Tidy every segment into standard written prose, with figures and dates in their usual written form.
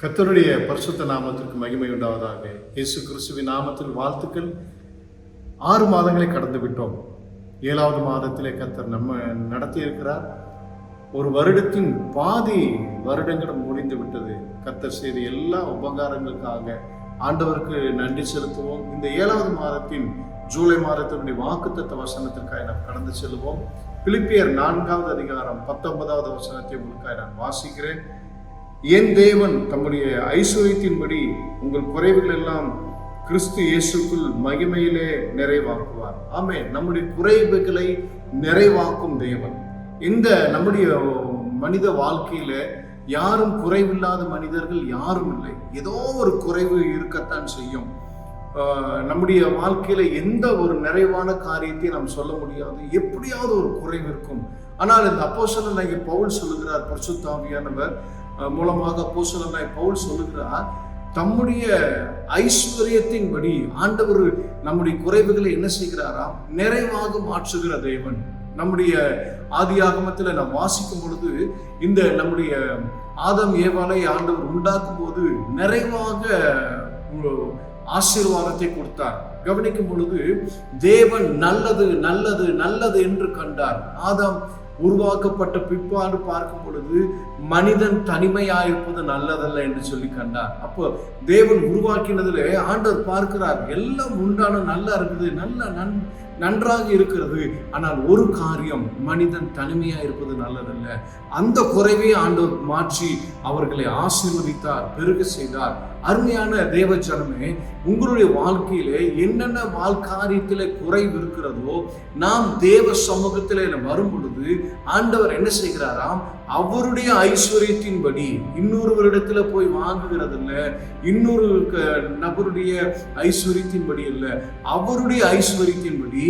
கர்த்தருடைய பரிசுத்த நாமத்திற்கு மகிமை உண்டாவதாக. இயேசு கிறிஸ்துவின் நாமத்தில் வாழ்த்துக்கள். 6 மாதங்களை கடந்து விட்டோம். 7வது மாதத்திலே கர்த்தர் நம்ம நடத்தி இருக்கிறார். ஒரு வருடத்தின் பாதி வருடங்களும் முடிந்து விட்டது. கர்த்தர் செய்த எல்லா உபகாரங்களுக்காக ஆண்டவருக்கு நன்றி செலுத்துவோம். இந்த 7வது மாதத்தின் ஜூலை மாதத்தினுடைய வாக்குத்தத்த வசனத்திற்காக நாம் கடந்து செல்வோம். பிலிப்பியர் 4வது அதிகாரம் 19வது வசனத்தை உங்களுக்காக நான் வாசிக்கிறேன். என் தேவன் தம்முடைய ஐஸ்வரியத்தின்படி உங்கள் குறைவுகள் எல்லாம் கிறிஸ்து இயேசுக்குள் மகிமையிலே நிறைவாக்குவார். ஆமென். நம்முடைய குறைவுகளை நிறைவாக்கும் தேவன். இந்த நம்முடைய மனித வாழ்க்கையில யாரும் குறைவில்லாத மனிதர்கள் யாரும் இல்லை. ஏதோ ஒரு குறைவு இருக்கத்தான் செய்யும். நம்முடைய வாழ்க்கையில எந்த ஒரு நிறைவான காரியத்தை நாம் சொல்ல முடியாது. எப்படியாவது ஒரு குறைவு இருக்கும். ஆனால் இந்த அப்போஸ்தலனாகிய பவுல் சொல்லுகிறார், பரிசுத்த ஆவியானவர் மூலமாக அப்போஸ்தலனாகிய பவுல் சொல்லுகிறார், தம்முடைய ஐஸ்வரியத்தின்படி ஆண்டவர் நம்முடைய குறைவுகளை என்ன செய்கிறாராம்? நிறைவாக மாற்றுகிற தேவன். நம்முடைய ஆதியாகமத்தில் நாம் வாசிக்கும் பொழுது இந்த நம்முடைய ஆதாம் ஏவாளை ஆண்டவர் உண்டாக்கும் போது நிறைவாக ஆசீர்வாதத்தை கொடுத்தார். கவனிக்கும் பொழுது தேவன் நல்லது நல்லது நல்லது என்று கண்டார். ஆதாம் உருவாக்கப்பட்ட பிற்பாடு பார்க்கும் பொழுது மனிதன் தனிமையாயிருப்பது நல்லதல்ல என்று சொல்லி கண்டார். அப்போ தேவன் உருவாக்கினதுல ஆண்டவர் பார்க்கிறார், எல்லாம் உண்டான நல்லா இருக்குது, நன்றாக இருக்கிறது. ஆனால் ஒரு காரியம், மனிதன் தனிமையா இருப்பது நல்லதல்ல. அந்த குறைவை ஆண்டவர் மாற்றி அவர்களை ஆசீர்வதித்தார், பெருக செய்தார். அருமையான தேவ ஜனமே, உங்களுடைய வாழ்க்கையிலே என்னென்ன வாழ்க்காரியத்திலே குறைவு இருக்கிறதோ நாம் தேவ சமூகத்திலே வரும் பொழுது ஆண்டவர் என்ன செய்கிறாராம்? அவருடைய ஐஸ்வரியத்தின்படி, இன்னொருவரிடத்துல போய் வாங்குகிறது இல்ல, இன்னொரு நபருடைய ஐஸ்வரியத்தின்படி இல்ல, அவருடைய ஐஸ்வரியத்தின்படி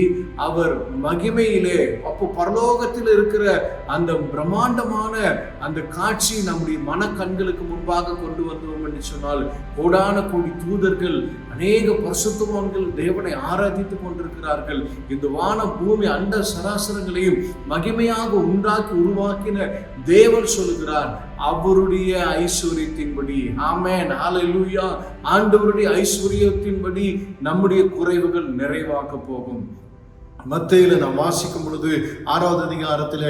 அவர் மகிமையிலே, அப்போ பரலோகத்தில் இருக்கிற அந்த பிரம்மாண்டமான அந்த காட்சி நம்முடைய மன கண்களுக்கு முன்பாக கொண்டு வந்தோம் என்று சொன்னால், கோடான கோடி தூதர்கள், அநேக பரிசுத்தவான்கள் தேவனை ஆராதித்துக் கொண்டிருக்கிறார்கள். இந்த வானம் பூமி அண்ட சராசரங்களையும் மகிமையாக உண்டாக்கி உருவாக்கின தேவன் சொல்லுகிறார், அவருடைய ஐஸ்வரியத்தின்படி. ஆமென், ஹல்லேலூயா. ஆண்டவருடைய ஐஸ்வரியத்தின்படி நம்முடைய குறைவுகள் நிறைவாக போகும். மத்தேயுல நாம் வாசிக்கும் பொழுது 6வது அதிகாரத்தில்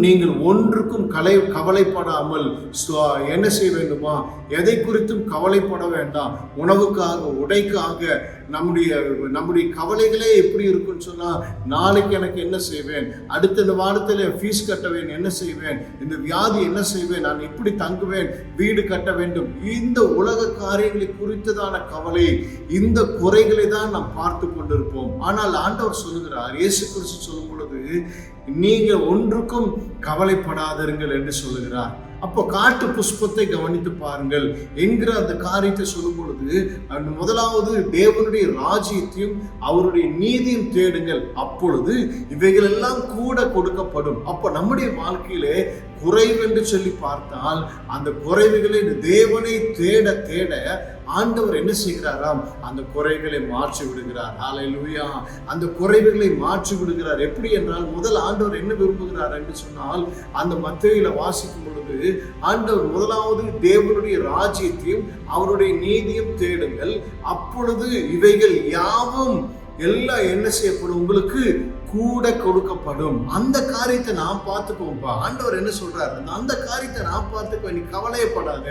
நீங்கள் ஒன்றுக்கும் கவலைப்படாமல் என்ன செய்ய வேண்டுமா? எதை குறித்தும் கவலைப்பட வேண்டாம். உணவுக்காக, உடைக்காக, நம்முடைய கவலைகளே எப்படி இருக்குன்னு சொன்னா, நாளைக்கு எனக்கு என்ன செய்வேன், அடுத்த இந்த வாரத்தில் ஃபீஸ் கட்டுவேன், என்ன செய்வேன், இந்த வியாதி என்ன செய்வேன், நான் எப்படி தங்குவேன், வீடு கட்ட வேண்டும், இந்த உலக காரியங்களை குறித்ததான கவலை, இந்த குறைகளை தான் நாம் பார்த்து கொண்டிருப்போம். ஆனால் ஆண்டவர் சொல்லுகிறார், இயேசு கிறிஸ்து சொல்லும் பொழுது, நீங்க ஒன்றுக்கும் கவலைப்படாதீர்கள் என்று சொல்லுகிறார். அப்போ காட்டு புஷ்பத்தை கவனித்து பாருங்கள் என்கிற அந்த காரியத்தை சொல்லும் பொழுது, முதலாவது தேவனுடைய ராஜ்யத்தையும் அவருடைய நீதியும் தேடுங்கள், அப்பொழுது இவைகள் எல்லாம் கூட கொடுக்கப்படும். அப்போ நம்முடைய வாழ்க்கையிலே குறைவு என்று சொல்லி பார்த்தால், அந்த குறைவுகளை தேவனை தேட தேட ஆண்டவர் என்ன செய்கிறாராம்? அந்த குறைகளை மாற்றி விடுகிறார். ஹல்லேலூயா. அந்த குறைவுகளை மாற்றி விடுகிறார். எப்படி என்றால், முதல் ஆண்டவர் என்ன விரும்புகிறார் என்று சொன்னால், அந்த மத்தேயுல வாசிக்கும் பொழுது ஆண்டவர் முதலாவது தேவனுடைய ராஜ்யத்தையும் அவருடைய நீதியும் தேடுங்கள், அப்பொழுது இவைகள் யாவும் எல்லாம் என்ன செய்யப்படும்? உங்களுக்கு கூட கொடுக்கப்படும். அந்த காரியத்தை நான் பார்த்துக்கோப்பா. ஆண்டவர் என்ன சொல்றாரு? அந்த காரியத்தை நான் பார்த்துக்கோ, நீ கவலையப்படாத.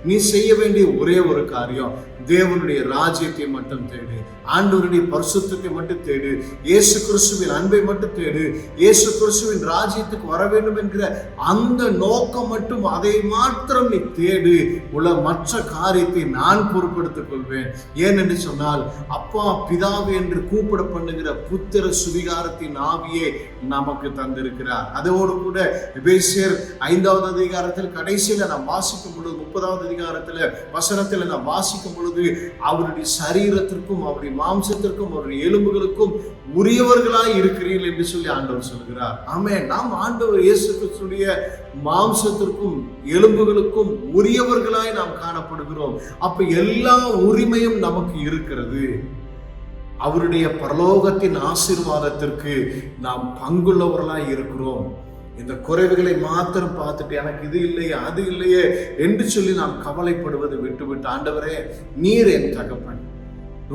நீ செய்ய வேண்டிய ஒரே ஒரு காரியம், தேவனுடைய ராஜ்யத்தை மட்டும் தேடு, ஆண்டவருடைய பரிசுத்தத்தை மட்டும் தேடு, இயேசு கிறிஸ்துவின் அன்பை மட்டும் தேடு, இயேசு கிறிஸ்துவின் ராஜ்யத்துக்கு வர வேண்டும் என்கிற அந்த நோக்கம் மட்டும், அதை மாத்திரம் நீ தேடு. உள்ள மற்ற காரியத்தை நான் பொறுப்படுத்திக் கொள்வேன். ஏனென்று சொன்னால், அப்பா பிதாவே என்று கூப்பிட பண்ணுகிற புத்திர சுவிகாரத்தின் ஆவியை நமக்கு தந்திருக்கிறார். அதோடு கூட எபேசியர் 5வது அதிகாரத்தில் கடைசியில நாம் வாசிக்கும் பொழுது, 30வது அதிகாரத்துல வசனத்துல நாம் வாசிக்கும் பொழுது, அவருடைய சரீரத்திற்கும் அவருடைய மாம்சத்திற்கும் அவருடைய எலும்புகளுக்கும் உரியவர்களாய் இருக்கிறீர்கள் என்று சொல்லி ஆண்டவர் சொல்கிறார். ஆமென். நாம் ஆண்டவர் இயேசு கிறிஸ்துடைய மாம்சத்திற்கும் எலும்புகளுக்கும் உரியவர்களாய் நாம் காணப்படுகிறோம். அப்ப எல்லா உரிமையும் நமக்கு இருக்கிறது. அவருடைய பரலோகத்தின் ஆசீர்வாதத்திற்கு நாம் பங்குள்ளவர்களாய் இருக்கிறோம். இந்த குறைவுகளை மாத்திரம் பார்த்துட்டு எனக்கு இது இல்லையே அது இல்லையே என்று சொல்லி நாம் கவலைப்படுவதை விட்டுவிட்டு, ஆண்டவரே நீர் என் தகப்பன்,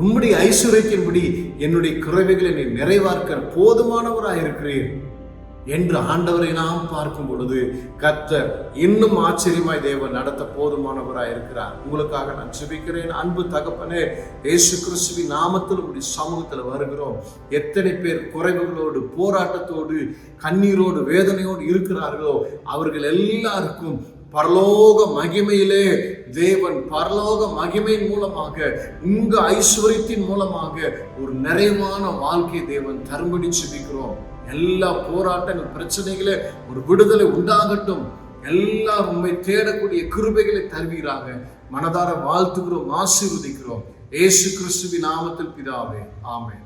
உம்முடைய ஐஸ்வர்யத்தின்படி என்னுடைய குறைவுகளை நீ நிறைவார்க்க போதுமானவராயிருக்கிறீர் என்று ஆண்டவரை நாம் பார்க்கும் பொழுது கர்த்தர் இன்னும் ஆச்சரியமாய் தேவன் நடத்த போதுமானவராய் இருக்கிறார். உங்களுக்காக நான் ஜெபிக்கிறேன். அன்பு தகப்பனே, இயேசு கிறிஸ்துவின் நாமத்தில் உடைய சமூகத்தில் வருகிறோம். எத்தனை பேர் குறைவுகளோடு, போராட்டத்தோடு, கண்ணீரோடு, வேதனையோடு இருக்கிறார்களோ அவர்கள் எல்லாருக்கும் பரலோக மகிமையிலே தேவன் பரலோக மகிமையின் மூலமாக, உங்க ஐஸ்வர்யத்தின் மூலமாக ஒரு நிறைவான வாழ்க்கை தேவன் தரும்படி ஜெபிக்கிறோம். எல்லா போராட்டங்கள், பிரச்சனைகளே ஒரு விடுதலை உண்டாகட்டும். எல்லாரும் உண்மை தேடக்கூடிய கிருபைகளை தருவீராக. மனதார வாழ்த்துகிறோம், ஆசீர்வதிக்கிறோம். இயேசு கிறிஸ்துவின் நாமத்தில் பிதாவே, ஆமென்.